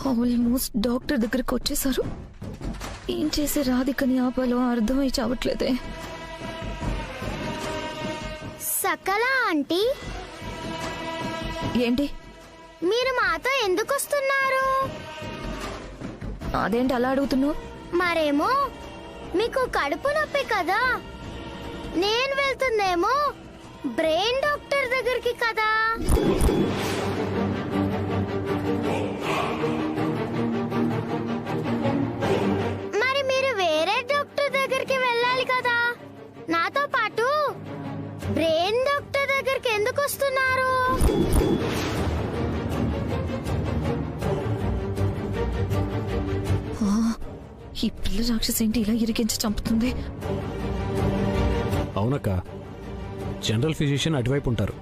Almost doctor దగ్గరికి వచ్చేసారు. ఏం చేసి రాధికని ఆపాలో అర్థమై చావట్లేదే. సకల ఆంటీ, ఏంటి మీరు మాతో ఎందుకు వస్తున్నారు? అదేంటి అలా అడుగుతున్నావు? మరేమో మీకు కడుపు నొప్పి కదా, నేను వెళ్తుందేమో బ్రెయిన్ డాక్టర్ దగ్గరికి కదా. మరి మీరు వేరే డాక్టర్ దగ్గరికి వెళ్ళాలి కదా. నాతో పాటు బ్రెయిన్ డాక్టర్ దగ్గరికి ఎందుకు వస్తున్నారు? ఈ పిల్ల రాక్షసి ఏంటి ఇలా ఇరికించి చంపుతుంది? అవునక్క, జనరల్ ఫిజిషియన్ అటువైపు ఉంటారు.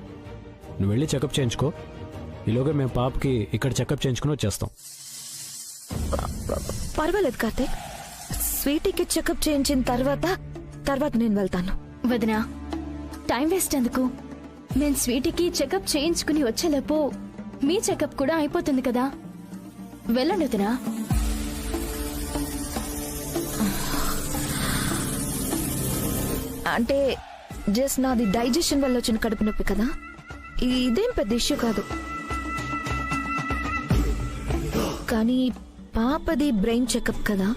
నువ్వు వెళ్ళి చెకప్ చేయించుకో. ఈలోగా మేము పాపకి ఇక్కడ చెకప్ చేయించుకుని వచ్చేస్తాం. పర్వాలేదు కార్తీక్, స్వీటీకి చెకప్ చేయించిన తర్వాత నేను వెళ్తాను. వదినా, టైం వేస్ట్ ఎందుకు? నేను స్వీటీకి చెకప్ చేయించుకుని వచ్చేలోపు మీ చెకప్ కూడా అయిపోతుంది కదా. వెళ్ళండి వదినా. అంటే జస్ట్ నాది డైజెషన్ వల్ల వచ్చిన కడుపు నొప్పి కదా, ఇదేం పెద్ద ఇష్యూ కాదు. కానీ పాపది బ్రెయిన్ చెకప్ కదా,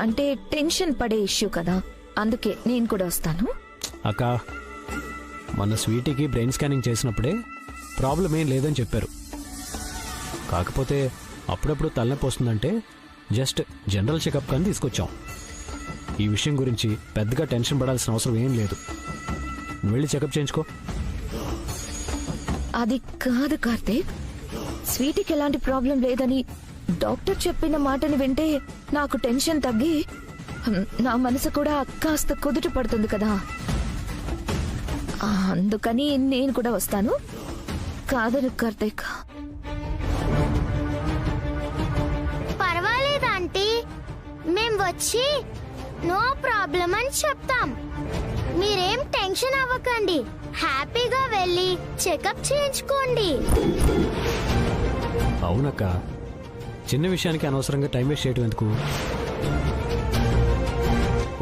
అంటే టెన్షన్ పడే ఇష్యూ కదా, అందుకే నేను కూడా వస్తాను. అక్క, మన స్వీటీకి బ్రెయిన్ స్కానింగ్ చేసినప్పుడే ప్రాబ్లం ఏం లేదని చెప్పారు. కాకపోతే అప్పుడప్పుడు తలనొప్పి వస్తుందంటే జస్ట్ జనరల్ చెకప్ కానీ తీసుకొచ్చాం. ఈ విషయం గురించి పెద్దగా టెన్షన్ పడాల్సిన అవసరం ఏం లేదు. నువ్వు వెళ్ళి చెకప్ చేయించుకో. అది కాదు కార్తీక్, స్వీటీకి ఎలాంటి ప్రాబ్లం లేదని డాక్టర్ చెప్పిన మాటని వింటే నాకు టెన్షన్ తగ్గి నా మనసు కూడా కాస్త కుదుట పడుతుంది కదా, అందుకని నేను కూడా వస్తాను. కాదను కార్తీక్. పర్వాలేదు ఆంటీ, మేం వచ్చి నో ప్రాబ్లం అని చెప్తాం. మీరేం టెన్షన్ అవ్వకండి, హ్యాపీగా వెళ్ళి చెకప్ చేయించుకోండి. అవునక్క, చిన్న విషయానికి అనవసరంగా టైం వేస్ట్ చేయడం ఎందుకు?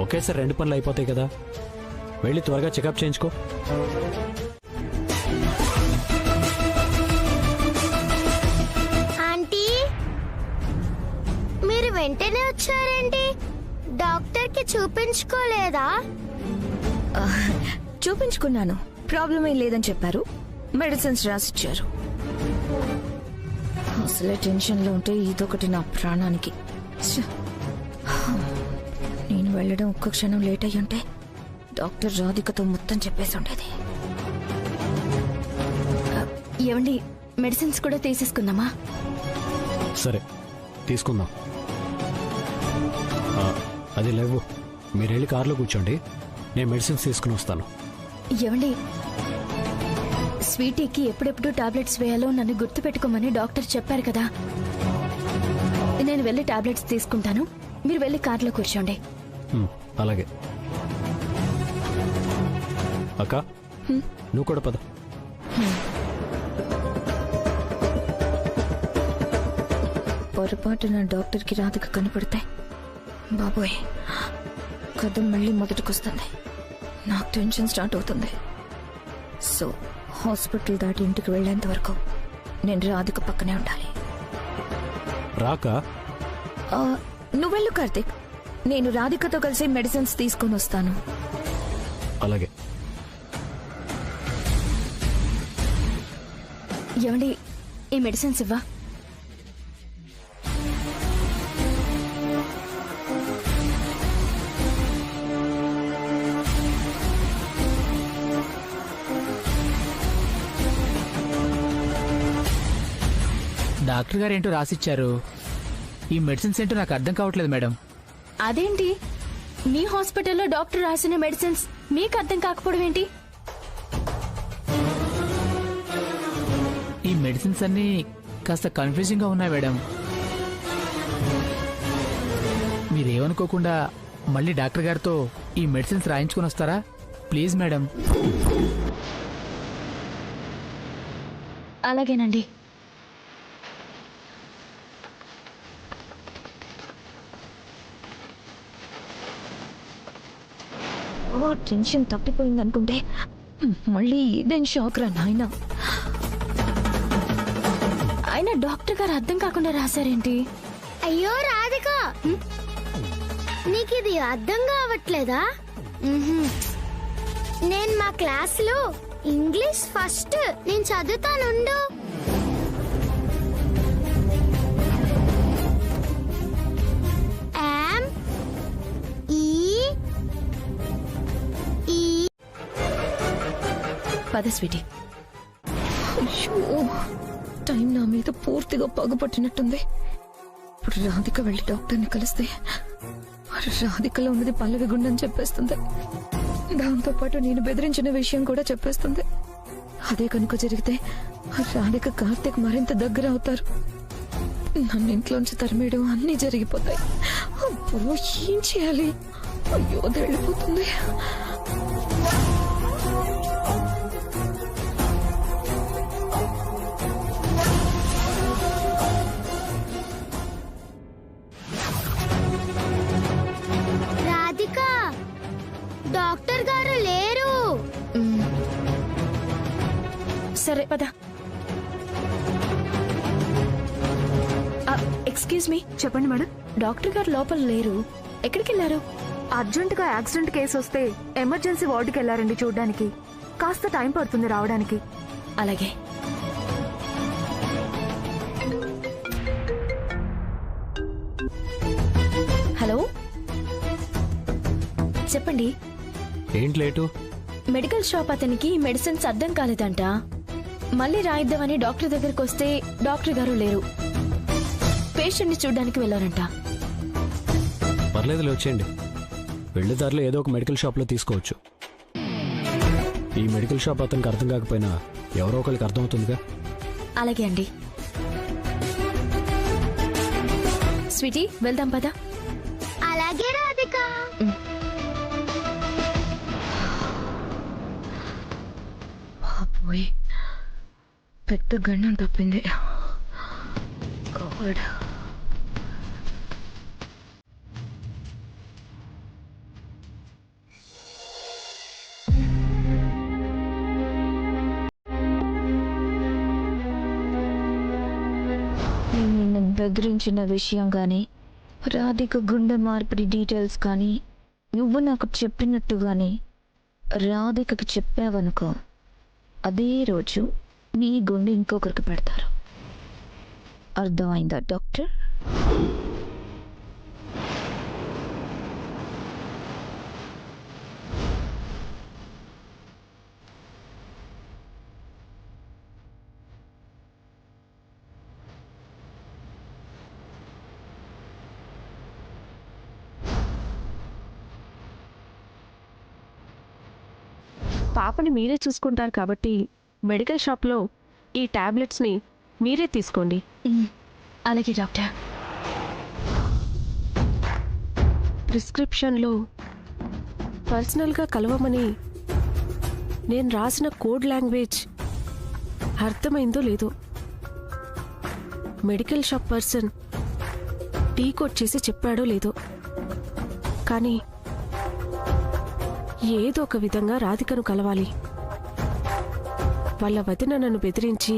ఒకేసారి 2 పనులు అయిపోతాయి కదా. వెళ్ళి త్వరగా చెకప్ చేయించుకో. ఆంటీ, మీరు వెంటనే వచ్చారేంటి? డాక్టర్ కి చూపించుకోలేదా? చూపించుకున్నాను, ప్రాబ్లం ఏం లేదని చెప్పారు. మెడిసిన్స్ రాసిచ్చారు. అసలే టెన్షన్ లో ఉంటే ఇదొకటి నా ప్రాణానికి. నేను వెళ్ళడం ఒక్క క్షణం లేట్ అయ్యుంటే డాక్టర్ రాధికతో మొత్తం చెప్పేసి ఉండేది. ఏమండి, మెడిసిన్స్ కూడా తీసేసుకుందామా? సరే, తీసుకుందాం. అది లేవు, మీరు వెళ్ళి కార్లో కూర్చోండి, నేను మెడిసిన్స్ తీసుకుని వస్తాను. ఏమండి, స్వీటీకి ఎప్పుడెప్పుడు టాబ్లెట్స్ వేయాలో నన్ను గుర్తు పెట్టుకోమని డాక్టర్ చెప్పారు కదా. నేను వెళ్ళి టాబ్లెట్స్ తీసుకుంటాను, మీరు వెళ్ళి కార్లో కూర్చోండి. అలాగే. అక్క, నువ్వు కూడా పద. పొరపాటున డాక్టర్కి రాధిక కనపడతాయి బాబోయ్, కథ మళ్ళీ మొదటికొస్తుంది. నాకు టెన్షన్ స్టార్ట్ అవుతుంది. సో హాస్పిటల్ దాటి ఇంటికి వెళ్ళేంత వరకు నేను రాధిక పక్కనే ఉండాలి. రాక నువ్వు వెళ్ళు కార్తీక్, నేను రాధికతో కలిసి మెడిసిన్స్ తీసుకొని వస్తాను. అలాగే. ఏమండి, ఈ మెడిసిన్స్ ఇవ్వా? డాక్టర్ గారు ఏంటో రాసిచ్చారు, ఈ మెడిసిన్స్ ఏంటో నాకు అర్థం కావట్లేదు మేడం. అదేంటి, మీ హాస్పిటల్లో డాక్టర్ రాసిన మెడిసిన్స్ మీకు అర్థం కాకపోవడం ఏంటి? ఈ మెడిసిన్స్ అన్ని కాస్త కన్ఫ్యూజింగ్ గా ఉన్నాయి మేడం. మీరేమనుకోకుండా మళ్ళీ డాక్టర్ గారితో ఈ మెడిసిన్స్ రాయించుకుని వస్తారా ప్లీజ్ మేడం? అలాగేనండి. టెన్షన్ తప్పిపోయింది అనుకుంటే మళ్ళీ ఇదేం షాక్ రా నాయనా. అయినా డాక్టర్ గారు అర్థం కాకుండా రాశారేంటి? అయ్యో రాధిక, నీకు ఇది అర్థం కావట్లేదా? నేను మా క్లాస్ లో ఇంగ్లీష్ ఫస్ట్. నేను చదువుతానుండు. పద స్వీటీ. అయ్యో, టైం నా మీద పూర్తిగా పగపట్టినట్టుంది. ఇప్పుడు రాధిక వెళ్ళి డాక్టర్ని కలిస్తే రాధికలో ఉన్నది పల్లవి గుండెని చెప్పేస్తుంది. దాంతో పాటు నేను బెదిరించిన విషయం కూడా చెప్పేస్తుంది. అదే కనుక జరిగితే రాధిక కార్తీక్ మరింత దగ్గర అవుతారు. నన్ను ఇంట్లోంచి తరిమేయడం అన్నీ జరిగిపోతాయి. అబ్బో, ఏం చేయాలి? అయ్యో, అది వెళ్ళిపోతుంది. రాధిక, డాక్టర్ గారు లేరు. సరే పద. Excuse me. చెప్పండి మేడం. డాక్టర్ గారు లోపల లేరు, ఎక్కడికి వెళ్ళారు? అర్జెంట్ గా యాక్సిడెంట్ కేసు వస్తే ఎమర్జెన్సీ వార్డుకి వెళ్లారండి చూడ్డానికి. కాస్త టైం పడుతుంది రావడానికి. అలాగే. హలో, చెప్పండి. ఏంటి లేటు? మెడికల్ షాప్ అతనికి మెడిసిన్స్ అర్థం కాలేదంట. మళ్ళీ రాయిద్దామని డాక్టర్ దగ్గరికి వస్తే డాక్టర్ గారు లేరు. పేషెంట్ ని చూడడానికి వెళ్ళారంట. పర్లేదులే, వచ్చేయండి. వెళ్ళేదారిలో ఏదో ఒక మెడికల్ షాప్లో తీసుకోవచ్చు. ఈ మెడికల్ షాప్ అతనికి అర్థం కాకపోయినా ఎవరో ఒకరికి అర్థమవుతుందిగా. అలాగే అండి. స్వీటీ, వెళ్దాం పదా. అలాగే రాధిక. బాబోయ్, పెద్ద గండం తప్పింది. గాడ్. నిన్ను బెదిరించిన విషయం కానీ, రాధిక గుండె మార్పిడి డీటెయిల్స్ కానీ నువ్వు నాకు చెప్పినట్టు కానీ రాధికకి చెప్పావనుకో, అదే రోజు నీ గుండె ఇంకొకరికి పెడతారు. అర్థమైందా డాక్టర్? పాపని మీరే చూసుకుంటారు కాబట్టి మెడికల్ షాప్లో ఈ టాబ్లెట్స్ని మీరే తీసుకోండి. అలాగే డాక్టర్. ప్రిస్క్రిప్షన్లో పర్సనల్గా కలవమని నేను రాసిన కోడ్ లాంగ్వేజ్ అర్థమైందో లేదో మెడికల్ షాప్ పర్సన్ డీకోడ్ చేసి చెప్పాడో లేదో, కానీ ఏదో ఒక విధంగా రాధికను కలవాలి. వాళ్ళ వదిన నన్ను బెదిరించి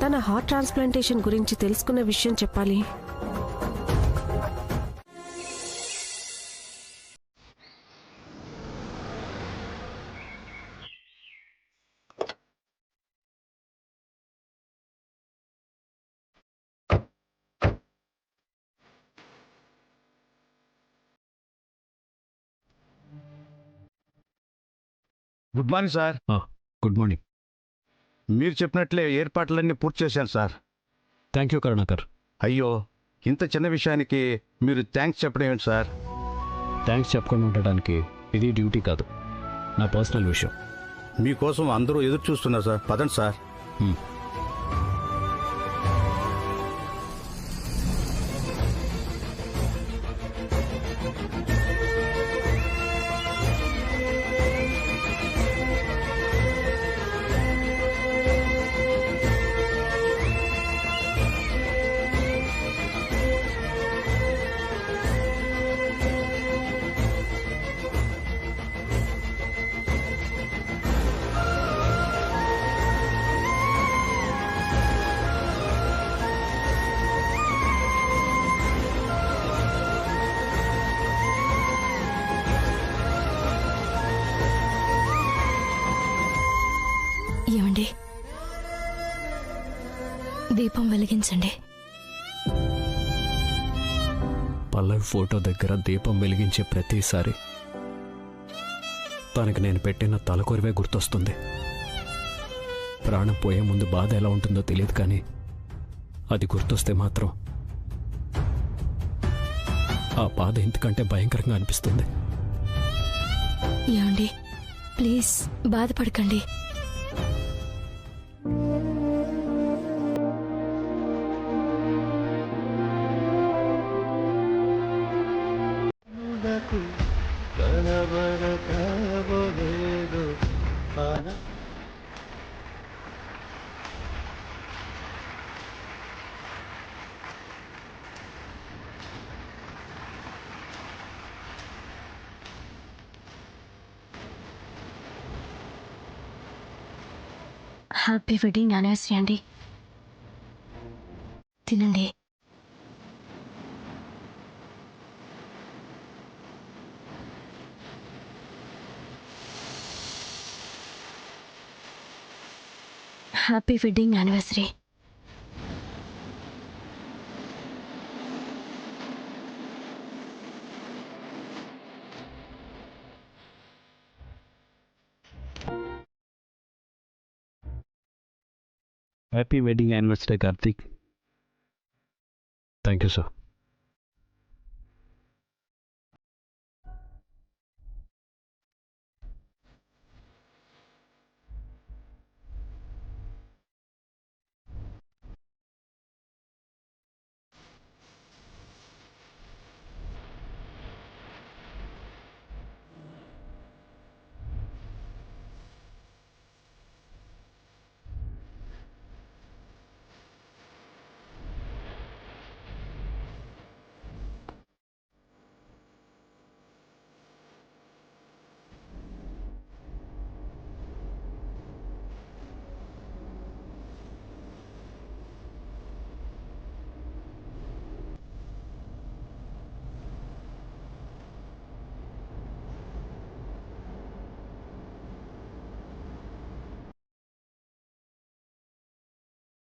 తన హార్ట్ ట్రాన్స్ప్లాంటేషన్ గురించి తెలుసుకున్న విషయం చెప్పాలి. Good morning sir. Good morning. మీరు చెప్పినట్లే ఏర్పాట్లన్నీ పూర్తి చేశాను సార్. Thank you Karunakar. అయ్యో, ఇంత చిన్న విషయానికి మీరు థ్యాంక్స్ చెప్పడం ఏంటి సార్? థ్యాంక్స్ చెప్పకుండా ఉండటానికి ఇది డ్యూటీ కాదు, నా పర్సనల్ విషయం. మీకోసం అందరూ ఎదురు చూస్తున్నారు సార్. పదండి సార్. దీపం వెలిగించండి. పల్లవి ఫోటో దగ్గర దీపం వెలిగించే ప్రతిసారి తనకి నేను పెట్టిన తలకొరివే గుర్తొస్తుంది. ప్రాణం పోయే ముందు బాధ ఎలా ఉంటుందో తెలియదు, కానీ అది గుర్తొస్తే మాత్రం ఆ బాధ ఇంతకంటే భయంకరంగా అనిపిస్తుంది. ఏమండి, ప్లీజ్ బాధపడకండి. హ్యాపీ వెడ్డింగ్ యానివర్సరీ అండి. తినండి. Happy wedding anniversary. Happy wedding anniversary Karthik. Thank you sir.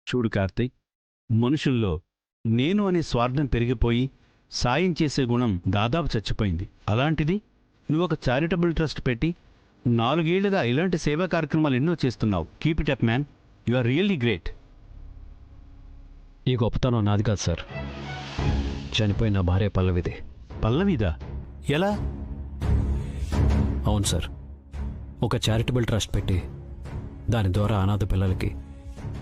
చూడు కార్తీక్, మనుషుల్లో నేను అనే స్వార్థం పెరిగిపోయి సాయం చేసే గుణం దాదాపు చచ్చిపోయింది. అలాంటిది నువ్వు ఒక చారిటబుల్ ట్రస్ట్ పెట్టి 4 ఏళ్లుగా ఇలాంటి సేవా కార్యక్రమాలు ఎన్నో చేస్తున్నావు. Keep it up man, you are really great. ఈ గొప్పతనం నాది కాదు సార్, చనిపోయిన భార్య పల్లవిది. పల్లవిదా? ఎలా? అవును సార్, ఒక చారిటబుల్ ట్రస్ట్ పెట్టి దాని ద్వారా అనాథ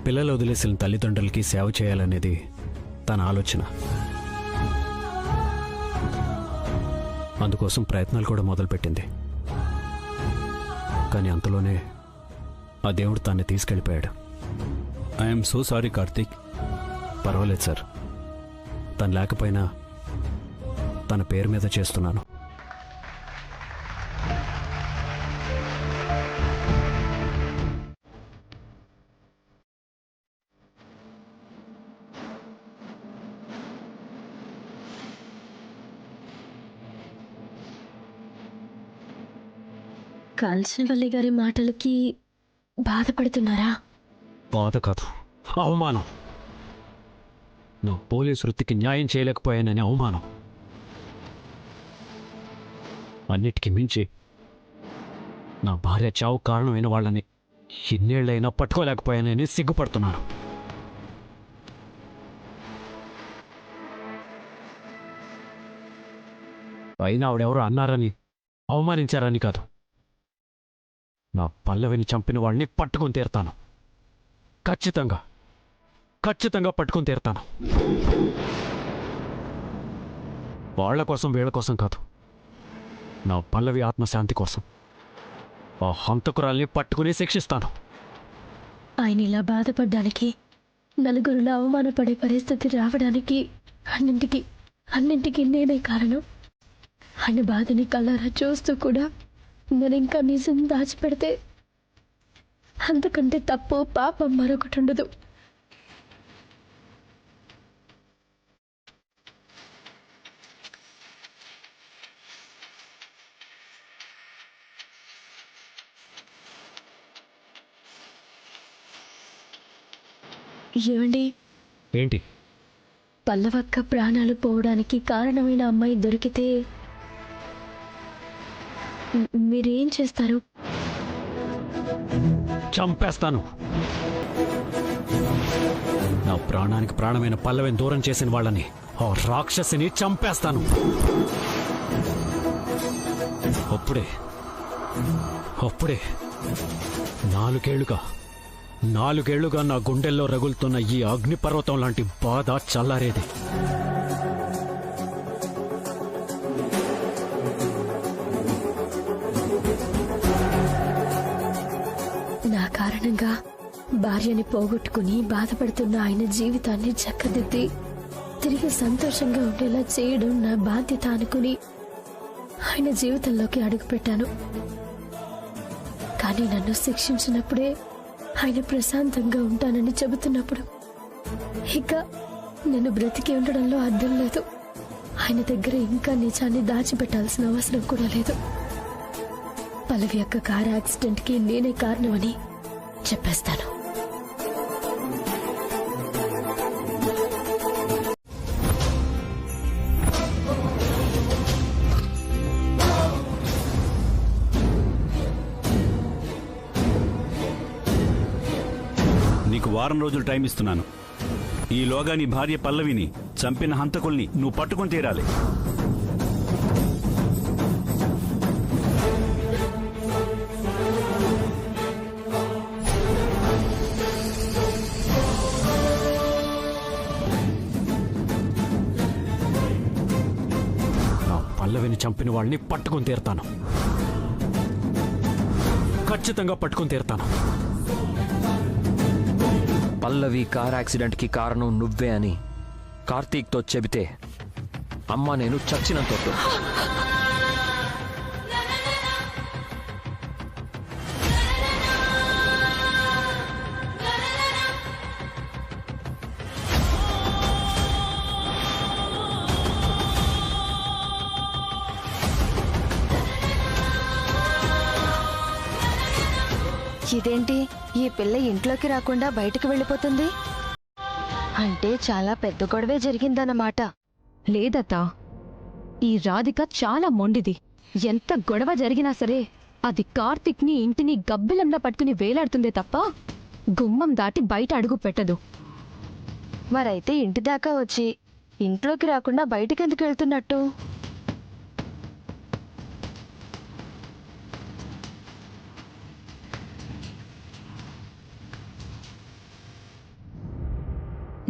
పిల్లలు వదిలేసిన తల్లిదండ్రులకి సేవ చేయాలనేది తన ఆలోచన. అందుకోసం ప్రయత్నాలు కూడా మొదలుపెట్టింది. కానీ అంతలోనే ఆ దేవుడు తన్ని తీసుకెళ్ళిపోయాడు. I'm so sorry Karthik. పర్వాలేదు సార్, తను లేకపోయినా తన పేరు మీద చేస్తున్నాను. కాంచనవల్లి గారి మాటలకి బాధపడుతున్నారా? బాధ కాదు, అవమానం. నువ్వు పోలీసు వృత్తికి న్యాయం చేయలేకపోయానని అవమానం. అన్నిటికీ మించి నా భార్య చావు కారణమైన వాళ్ళని ఇన్నేళ్ళైనా పట్టుకోలేకపోయానని సిగ్గుపడుతున్నాను. అయినా ఆవిడెవరో అన్నారని, అవమానించారని కాదు, నా పల్లవిని చంపిన వాళ్ళని పట్టుకొని తీరుతాను. ఖచ్చితంగా పట్టుకొని తీరుతాను. వాళ్ళ కోసం వీళ్ళ కోసం కాదు, నా పల్లవి ఆత్మశాంతి కోసం ఆ హంతకురాల్ని పట్టుకుని శిక్షిస్తాను. ఆయన ఇలా బాధపడ్డానికి, నలుగురిలో అవమానపడే పరిస్థితి రావడానికి అన్నింటికి నేనే కారణం. ఆయన బాధని కళ్ళారా చూస్తూ కూడా నేను ఇంకా నిజం దాచిపెడితే అంతకంటే తప్పు పాపం మరొకటి ఉండదు. ఏమండి, ఏంటి? పల్లవక్క ప్రాణాలు పోవడానికి కారణమైన అమ్మాయి దొరికితే మీరేం చేస్తారు? చంపేస్తాను. నా ప్రాణానికి ప్రాణమైన పల్లవిని దూరం చేసిన వాళ్ళని, ఆ రాక్షసిని చంపేస్తాను. అప్పుడే 4 ఏళ్లుగా నా గుండెల్లో రగులుతున్న ఈ అగ్నిపర్వతం లాంటి బాధ చల్లారేది. నా కారణంగా భార్యని పోగొట్టుకుని బాధపడుతున్న ఆయన జీవితాన్ని చక్కదిద్ది తిరిగి సంతోషంగా ఉండేలా చేయడం నా బాధ్యత అనుకుని ఆయన జీవితంలోకి అడుగుపెట్టాను. కానీ నన్ను శిక్షించినప్పుడే ఆయన ప్రశాంతంగా ఉంటానని చెబుతున్నప్పుడు ఇక నేను బ్రతికి ఉండడంలో అర్థం లేదు. ఆయన దగ్గర ఇంకా నిజాన్ని దాచిపెట్టాల్సిన అవసరం కూడా లేదు. పల్లవి యొక్క కారు యాక్సిడెంట్కి నేనే కారణమని చెప్పేస్తాను. నీకు వారం రోజులు టైం ఇస్తున్నాను. ఈలోగా నీ భార్య పల్లవిని చంపిన హంతకుల్ని నువ్వు పట్టుకొని తీరాలి. నా పల్లవిని చంపిన వాళ్ళని పట్టుకొని తీరుతాను. ఖచ్చితంగా పట్టుకొని తీరుతాను. పల్లవి కార్ యాక్సిడెంట్కి కారణం నువ్వే అని కార్తీక్తో చెబితే అమ్మ నేను చచ్చినంతొట్టు. ఇదేంటి ఈ పిల్ల ఇంట్లోకి రాకుండా బయటకు వెళ్ళిపోతుంది? అంటే చాలా పెద్ద గొడవే జరిగిందన్నమాట. లేదత్తా, ఈ రాధిక చాలా మొండిది. ఎంత గొడవ జరిగినా సరే అది కార్తిక్ని ఇంటిని గబ్బిలంలా పట్టుకుని వేలాడుతుందే తప్ప గుమ్మం దాటి బయట అడుగు పెట్టదు. మరైతే ఇంటి దాకా వచ్చి ఇంట్లోకి రాకుండా బయటకెందుకు వెళ్తున్నట్టు?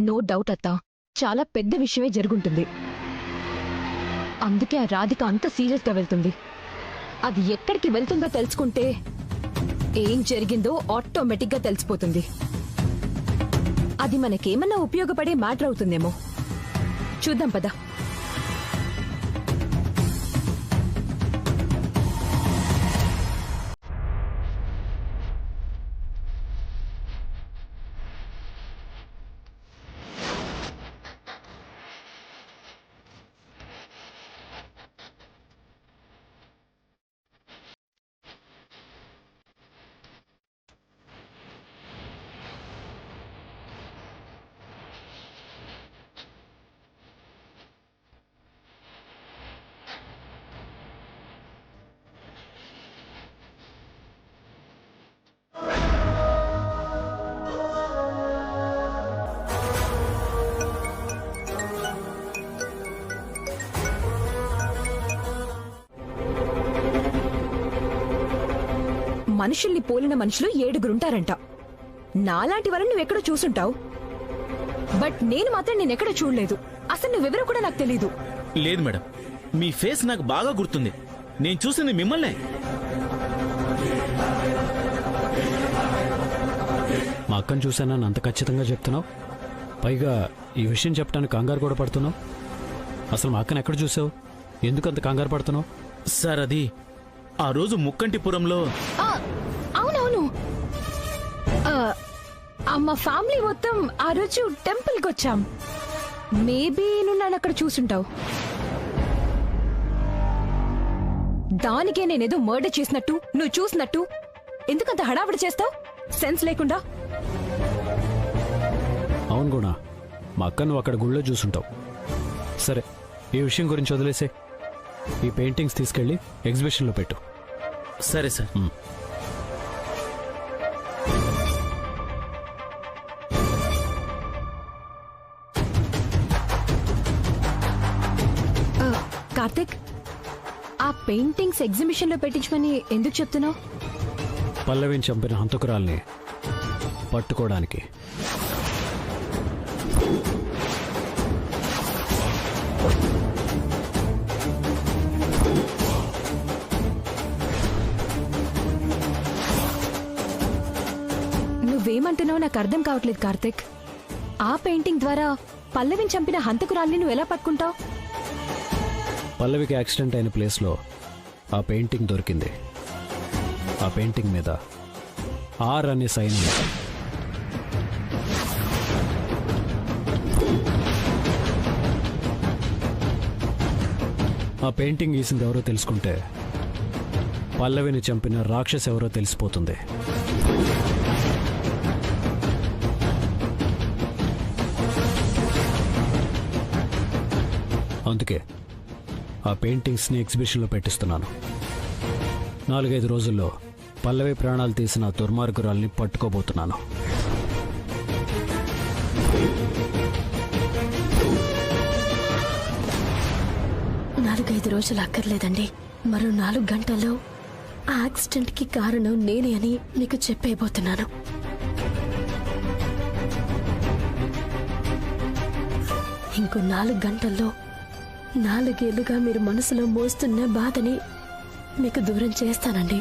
నో డౌట్ అత్తా, చాలా పెద్ద విషయమే జరుగుంటుంది. అందుకే ఆ రాధిక అంత సీరియస్గా వెళ్తుంది. అది ఎక్కడికి వెళ్తుందో తెలుసుకుంటే ఏం జరిగిందో ఆటోమేటిక్గా తెలిసిపోతుంది. అది మనకేమన్నా ఉపయోగపడే మ్యాటర్ అవుతుందేమో. చూద్దాం పద. మనుషుల్ని పోలిన మనుషులు 7గురుంటారంట. నాలాంటి వాళ్ళని నువ్వెక్కడో చూసుంటావు, బట్ నేను మాత్రం నేనెక్కడో చూడలేదు. అసలు నువ్వెవరో కూడా నాకు తెలీదు. లేదు మేడం, మీ ఫేస్ నాకు బాగా గుర్తుంది. నేను చూసింది మిమ్మల్నే. మా అక్కను చూశానని అంత ఖచ్చితంగా చెప్తున్నావు. పైగా ఈ విషయం చెప్పడానికి కంగారు కూడా పడుతున్నావు. అసలు మా అక్కను ఎక్కడ చూసావు? ఎందుకు అంత కంగారు పడుతున్నావు? సార్, అది ఆ రోజు ముక్కంటిపురంలో. అవునవును, మా ఫ్యామిలీ మొత్తం ఆ రోజు టెంపుల్కి వచ్చాం. మేబీ నువ్వు నన్ను అక్కడ చూసుంటావు. దానికే నేనేదో మర్డర్ చేసినట్టు నువ్వు చూసినట్టు ఎందుకంత హడావిడి చేస్తావు? సెన్స్ లేకుండా. అవును గుణ, మా అక్క నువ్వు అక్కడ గుళ్ళో చూసుంటావు. సరే, ఈ విషయం గురించి వదిలేసే. ఈ పెయింటింగ్స్ తీసుకెళ్ళి ఎగ్జిబిషన్లో పెట్టు. సరే సార్. కార్తిక్, ఆ పెయింటింగ్స్ ఎగ్జిబిషన్ లో పెట్టించమని ఎందుకు చెప్తున్నావు? పల్లవిని చంపిన హంతకురాల్ని పట్టుకోవడానికి. నువ్వేమంటున్నావు నాకు అర్థం కావట్లేదు కార్తిక్. ఆ పెయింటింగ్ ద్వారా పల్లవిని చంపిన హంతకురాల్ని నువ్వు ఎలా పట్టుకుంటావు? పల్లవికి యాక్సిడెంట్ అయిన ప్లేస్లో ఆ పెయింటింగ్ దొరికింది. ఆ పెయింటింగ్ మీద ఆర్ అనే సైన్ ఉంది. ఆ పెయింటింగ్ గీసింది ఎవరో తెలుసుకుంటే పల్లవిని చంపిన రాక్షస్ ఎవరో తెలిసిపోతుంది. అందుకే ఆ పెయింటింగ్స్ని ఎగ్జిబిషన్లో పెట్టిస్తున్నాను. 4-5 రోజుల్లో పల్లవి ప్రాణాలు తీసిన దుర్మార్గురాల్ని పట్టుకోబోతున్నాను. నాలుగైదు రోజులు అక్కర్లేదండి. మరో 4 గంటల్లో ఆ యాక్సిడెంట్కి కారణం నేనే అని మీకు చెప్పేయబోతున్నాను. ఇంకో 4 గంటల్లో 4 ఏళ్లుగా మీరు మనసులో మోస్తున్న బాధని మీకు దూరం చేస్తానండి.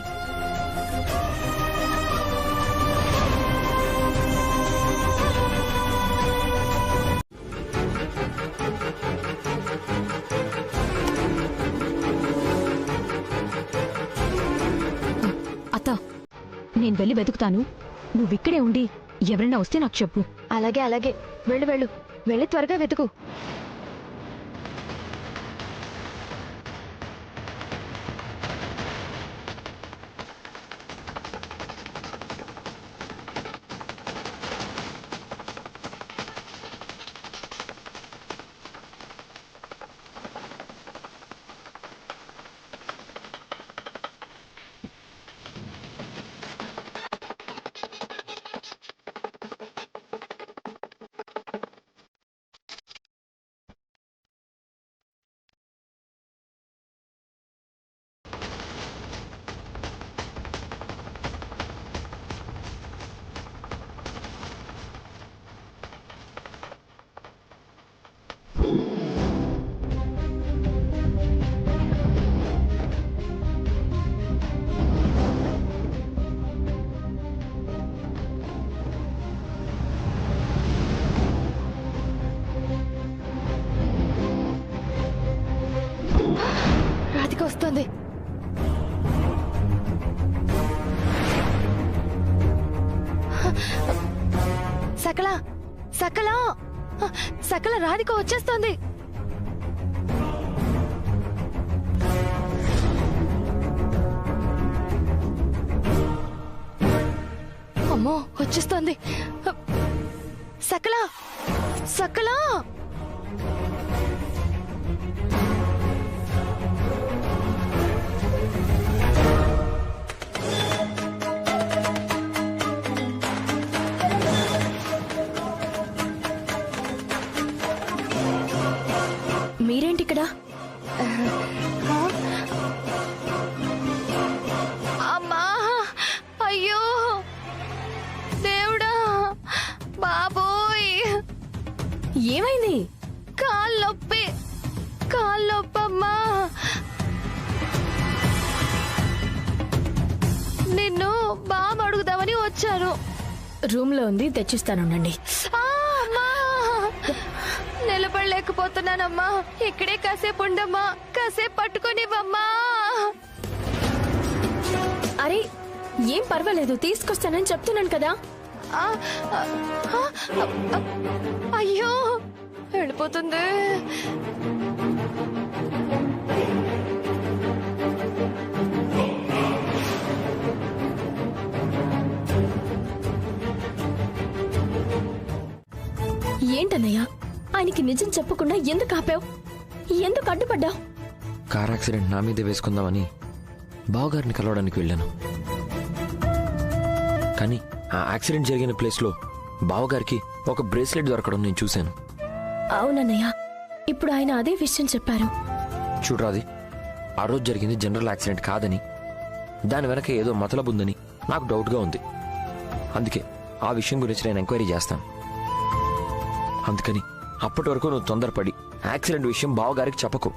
అత్త, నేను వెళ్ళి వెతుకుతాను. నువ్విక్కడే ఉండి ఎవరైనా వస్తే నాకు చెప్పు. అలాగే అలాగే, వెళ్ళు వెళ్ళు, వెళ్ళి త్వరగా వెతుకు. రాధిక వస్తుంది. సకల సకల సకల, రాధిక వచ్చేస్తోంది. అమ్మో, వచ్చేస్తోంది. సకల సకల, మీరేంటిక్కడ? అమ్మా, అయ్యో దేవుడా, బాబోయ్, ఏమైంది? కాళ్ళొప్పి, కాళ్ళొప్పమ్మా. నిన్ను బామ్ అడుగుదామని వచ్చాను. రూమ్ లో ఉంది, తెచ్చిస్తానుండండి. అమ్మా, నిలబడలేకపోతున్నానమ్మా. ఇక్కడే కాసేపు ఉండమ్మా, కాసేపు పట్టుకోనివ్వమ్మా. అరే, ఏం పర్వాలేదు, తీసుకొస్తానని చెప్తున్నాను కదా. అయ్యో, వెళ్ళిపోతుంది. ఏంటన్నయ్య, ఆయనకి నిజం చెప్పకుండా ఎందుకు ఆపావు? ఎందుకు అడ్డుపడ్డావు? కార్ యాక్సిడెంట్ నా మీదే వేసుకుందామని బావగారిని కలవడానికి వెళ్ళాను. కానీ ఆ యాక్సిడెంట్ జరిగిన ప్లేస్లో బావగారికి ఒక బ్రేస్లెట్ దొరకడం నేను చూశాను. అవునన్నయ్య, ఇప్పుడు ఆయన అదే విషయం చెప్పారు. చూడరాది, ఆ రోజు జరిగింది జనరల్ యాక్సిడెంట్ కాదని, దాని వెనక ఏదో మతలబుందని నాకు డౌట్గా ఉంది. అందుకే ఆ విషయం గురించి నేను ఎంక్వైరీ చేస్తాను. అందుకని అప్పటి వరకు నువ్వు తొందరపడి యాక్సిడెంట్ విషయం బావగారికి చెప్పకు.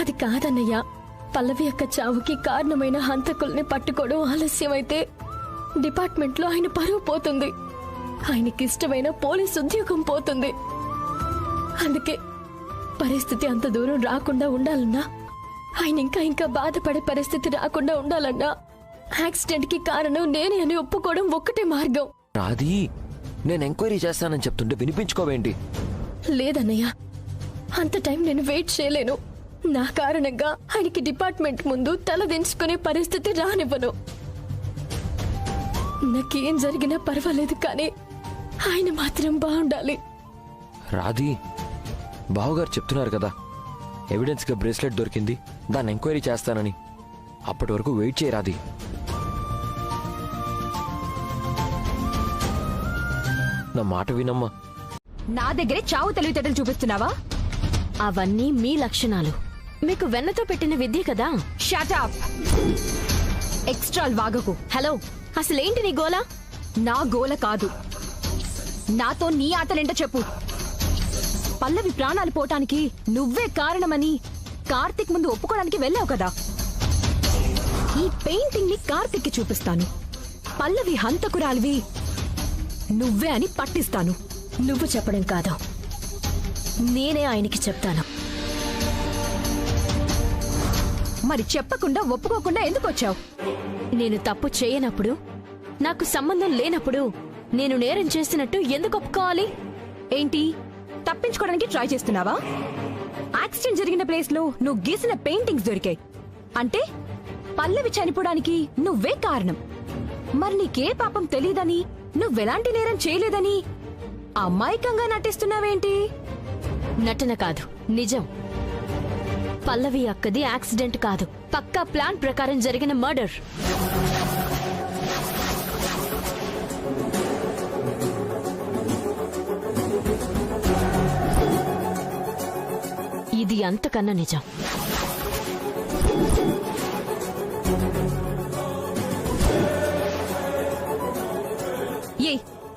అది కాదన్నయ్య, పల్లవి యొక్క చావుకి కారణమైన హంతకుల్ని పట్టుకోవడం ఆలస్యమైతే డిపార్ట్మెంట్లో ఆయన పరువు పోతుంది, ఆయనకిష్టమైన పోలీస్ ఉద్యోగం పోతుంది. అందుకే పరిస్థితి అంత దూరం రాకుండా ఉండాలన్నా, ఆయన ఇంకా బాధపడే పరిస్థితి రాకుండా ఉండాలన్నా యాక్సిడెంట్ కి కారణం నేనే అని ఒప్పుకోవడం ఒక్కటే మార్గం. రాది, నేను ఎంక్వైరీ చేస్తానని చెప్తుంటే వినిపించుకోవేంటి? లేదన్నయ్య, అంత టైం నేను వెయిట్ చేయలేను. నా కారణంగా ఆయనకి డిపార్ట్మెంట్ ముందు తలదించుకునే పరిస్థితి రానివ్వను. నాకేం జరిగినా పర్వాలేదు, కానీ ఆయన మాత్రం బాగుండాలి. రాది, బావగారు చెప్తున్నారు కదా ఎవిడెన్స్ గా బ్రేస్లెట్ దొరికింది, దాన్ని ఎంక్వైరీ చేస్తానని. అప్పటి వరకు వెయిట్ చేయరాది. నా మాట వినమ్మా. నా దగ్గరే చావు తెలివితేటలు చూపిస్తున్నావా? అవన్నీ మీ లక్షణాలు. మీకు వెన్నతో పెట్టిన విద్య కదా. Shut up. ఎక్స్ట్రాల్ వాగకు. హలో, అసలేంటి నీ గోల? నా గోల కాదు, నాతో నీ ఆటలేంటో చెప్పు. పల్లవి ప్రాణాలు పోవటానికి నువ్వే కారణమని కార్తిక్ ముందు ఒప్పుకోవడానికి వెళ్ళావు కదా. ఈ పెయింటింగ్ ని కార్తిక్ కి చూపిస్తాను. పల్లవి హంతకురాలివి నువ్వే అని పట్టిస్తాను. నువ్వు చెప్పడం కాదు, నేనే ఆయనకి చెప్తాను. మరి చెప్పకుండా ఒప్పుకోకుండా ఎందుకు వచ్చావు? నేను తప్పు చేయనప్పుడు, నాకు సంబంధం లేనప్పుడు నేను నేరం చేసినట్టు ఎందుకు ఒప్పుకోవాలి? ఏంటి, తప్పించుకోవడానికి ట్రై చేస్తున్నావా? యాక్సిడెంట్ జరిగిన ప్లేస్ లో నువ్వు గీసిన పెయింటింగ్స్ దొరికాయి అంటే పల్లవి చనిపోవడానికి నువ్వే కారణం. మరి నీకే పాపం తెలీదని, నువ్వెలాంటి నేరం చేయలేదని అమాయకంగా నటిస్తున్నావేంటి? నటన కాదు, నిజం. పల్లవి అక్కది యాక్సిడెంట్ కాదు, పక్కా ప్లాన్ ప్రకారం జరిగిన మర్డర్. ఇది అంతకన్నా నిజం.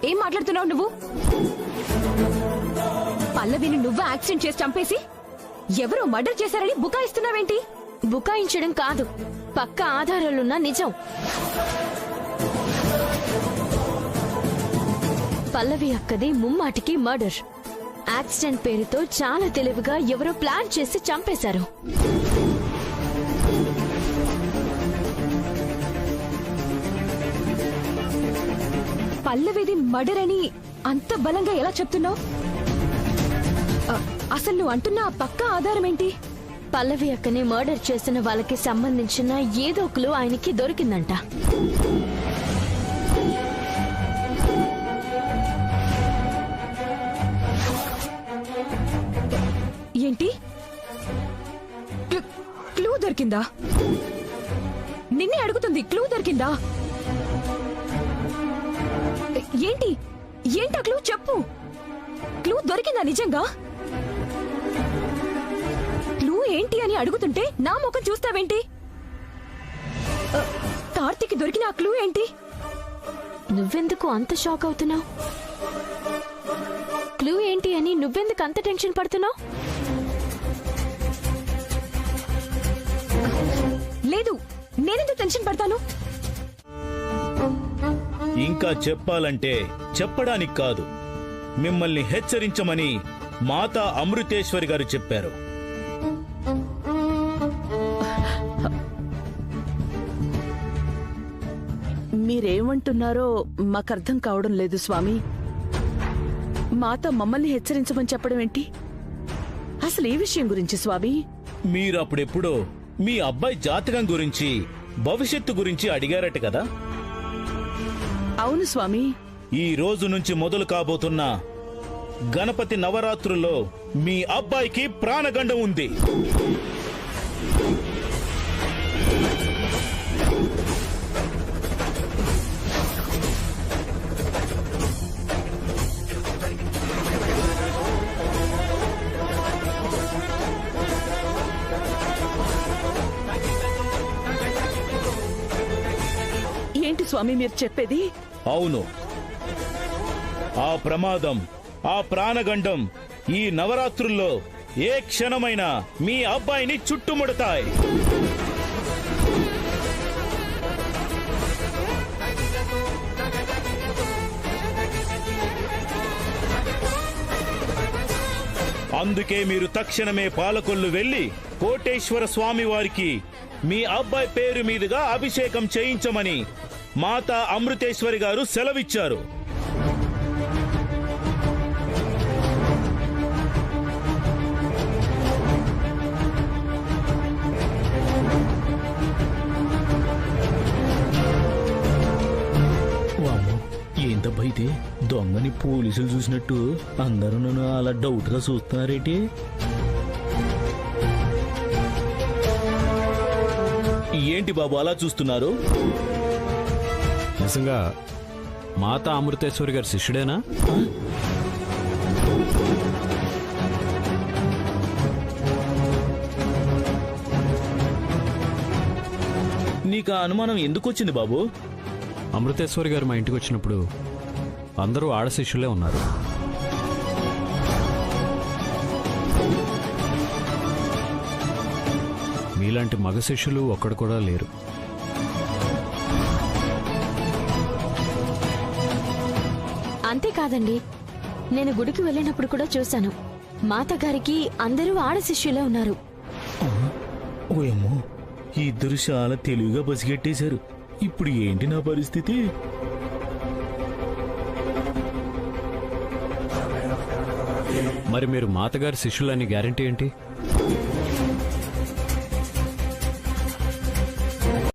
ఏం మాట్లాడుతున్నావు నువ్వు? పల్లవిని నువ్వు యాక్సిడెంట్ చేసి చంపేసి ఎవరో మర్డర్ చేశారని బుకాయిస్తున్నావేంటి? బుకాయించడం కాదు, పక్కా ఆధారాలున్న నిజం. పల్లవి అక్కది ముమ్మాటికి మర్డర్. యాక్సిడెంట్ పేరుతో చాలా తెలివిగా ఎవరో ప్లాన్ చేసి చంపేశారు. పల్లవిది మర్డర్ అని అంత బలంగా ఎలా చెప్తున్నావు? అసలు నువ్వు అంటున్న పక్కా ఆధారం ఏంటి? పల్లవి అక్కని మర్డర్ చేసిన వాళ్ళకి సంబంధించిన ఏదో క్లూ ఆయనకి దొరికిందంట. ఏంటి, క్లూ దొరికిందా? నిన్నే అడుగుతుంది, క్లూ దొరికిందా? ఏంటి ఏంటా క్లూ? చెప్పు. క్లూ దొరికిందా నిజంగా? క్లూ ఏంటి అని అడుగుతుంటే నా ముఖం చూస్తావేంటి? కార్తీక్ దొరికిన ఆ క్లూ ఏంటి? నువ్వెందుకు అంత షాక్ అవుతున్నావు? క్లూ ఏంటి అని నువ్వెందుకు అంత టెన్షన్ పడుతున్నావు? లేదు, నేనెందుకు టెన్షన్ పడతాను? ఇంకా చెప్పాలంటే చెప్పడానికి కాదు, మిమ్మల్ని హెచ్చరించమని మాతా అమృతేశ్వరి గారు చెప్పారు. మీరేమంటున్నారో మాకర్థం కావడం లేదు స్వామి. మాత మమ్మల్ని హెచ్చరించమని చెప్పడం ఏంటి? అసలు ఈ విషయం గురించి స్వామి? మీరప్పుడెప్పుడో మీ అబ్బాయి జాతకం గురించి, భవిష్యత్తు గురించి అడిగారట కదా. అవును స్వామి. ఈ రోజు నుంచి మొదలు కాబోతున్న గణపతి నవరాత్రుల్లో మీ అబ్బాయికి ప్రాణగండం ఉంది. ఏంటి స్వామి మీరు చెప్పేది? అవును, ఆ ప్రమాదం, ఆ ప్రాణగండం ఈ నవరాత్రుల్లో ఏ క్షణమైనా మీ అబ్బాయిని చుట్టుముడతాయి. అందుకే మీరు తక్షణమే పాలకొల్లు వెళ్లి కోటేశ్వర స్వామి వారికి మీ అబ్బాయి పేరు మీదుగా అభిషేకం చేయించమని మాతా అమృతేశ్వరి గారు సెలవిచ్చారు. ఏంటబ్బా ఇది? దొంగని పోలీసులు చూసినట్టు అందరూ నన్ను అలా డౌట్ గా చూస్తున్నారేంటి? ఏంటి బాబు అలా చూస్తున్నారు? నిజంగా మాతా అమృతేశ్వరి గారి శిష్యుడేనా? నీకు ఆ అనుమానం ఎందుకు వచ్చింది బాబు? అమృతేశ్వరి గారు మా ఇంటికి వచ్చినప్పుడు అందరూ ఆడ శిష్యులే ఉన్నారు. మీలాంటి మగ శిష్యులు ఒక్కడు కూడా లేరు. అంతేకాదండి, నేను గుడికి వెళ్ళినప్పుడు కూడా చూశాను. మాతగారికి అందరూ ఆడ శిష్యులే ఉన్నారు. ఓయమ్మో, ఈ ఇద్దరు చాలా తెలివిగా పసిగట్టేశారు. ఇప్పుడు ఏంటి నా పరిస్థితి? మరి మీరు మాతగారి శిష్యులని గ్యారెంటీ ఏంటి?